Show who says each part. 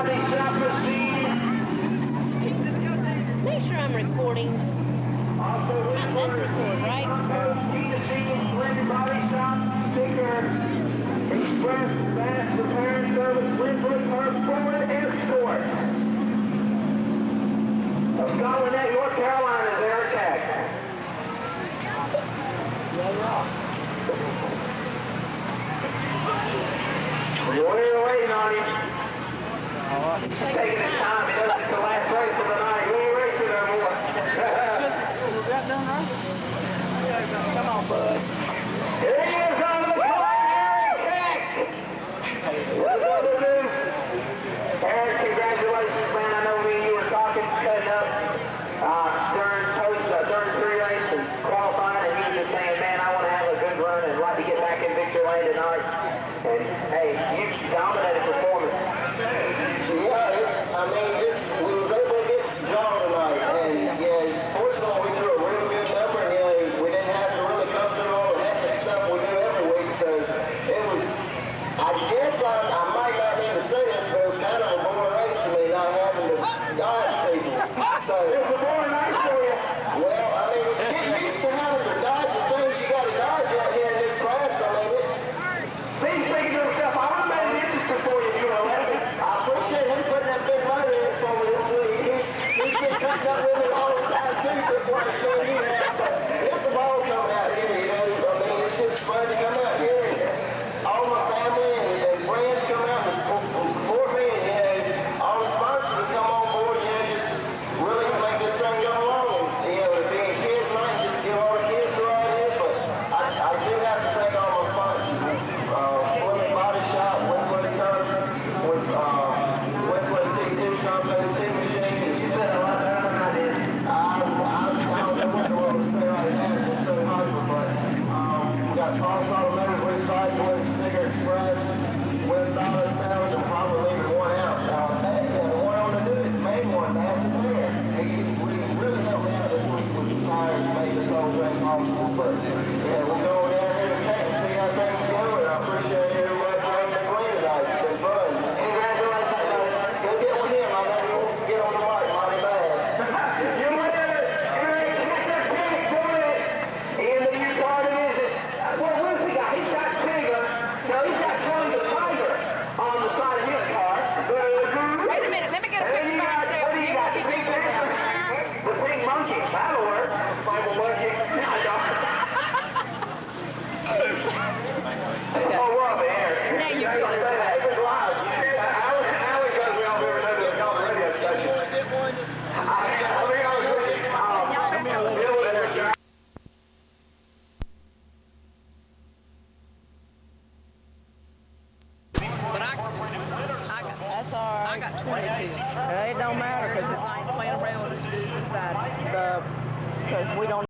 Speaker 1: Make sure I'm recording. Let's record, right?
Speaker 2: Express Fast Repair Service, Windbrook, Ford Escort. Of Scotland, North Carolina, is Eric Tack. We're waiting on him. Taking his time. It's the last race of the night. We ain't racing no more.
Speaker 3: Is that done right? Come on, bud.
Speaker 2: Here he is on the clock, Eric Tack. What's up, dude? Eric, congratulations, man. I know me and you were talking, setting up during pre-race and qualifying, and you were just saying, man, I want to have a good run and like to get back in victory lane tonight. And hey, you dominated performance.
Speaker 4: Yeah, I mean, we was able to get drawn tonight, and yeah, fortunately we threw a really good number, and yeah, we didn't have to really come through all the hectic stuff we do every week, so it was, I guess I might not need to say this, but it was kind of a boring race to me, not having to dodge people. So,
Speaker 2: It was a boring night for you.
Speaker 4: well, I mean, when you get used to having to dodge the things you got to dodge out here in this class, I mean,
Speaker 2: Steve's thinking to himself, I would have made it interesting for you, you know.
Speaker 4: I appreciate him putting that big motor in for me this week. He's been cutting up with me all the time too, just like doing you now. But it's a ball coming out here, you know. I mean, it's just fun to come out here and all my family and friends come out and support me, and all the sponsors that come on board, just really make this thing go along. And it being kids night, just give all the kids a ride here. But I do have to thank all my sponsors. Women's Body Shop, Westwood Turf, with Westwood Sticks in Champagne Steam Machine.
Speaker 2: You said a lot better than I did.
Speaker 4: I don't know what to say right now, it's just so hyper, but we got Charles Automotive, Recycling, Sticker Express, West Dollar Sales, and probably leaving one out. The one on the main one, Master Fair. We really helped me out this week with the tires and made this whole thing possible, but yeah, we're going down here to check and see how things go, and I appreciate everybody playing the green tonight. It's been fun.
Speaker 2: Congratulations, buddy.
Speaker 4: Go get with him, I know he wants to get on the mic mighty bad.
Speaker 2: You win it. Eric, hit that pig, doing it. And the new card is, where's he got? He's got Tigger. No, he's got Tony the Tiger on the side of his car.
Speaker 1: Wait a minute, let me get a
Speaker 2: And then
Speaker 1: picture
Speaker 2: you
Speaker 1: of
Speaker 2: got,
Speaker 1: myself.
Speaker 2: what do you got? The Pink Panther. The Pink Monkey. That'll work. Michael Monkey. Oh, we're on the air.
Speaker 1: There you
Speaker 2: Don't
Speaker 1: go.
Speaker 2: say that. It was live. How it goes, we all never know to call the radio station.
Speaker 1: But that's all right. I got 22.
Speaker 3: It don't matter, because
Speaker 1: I ain't playing around with this dude beside me.
Speaker 3: because we don't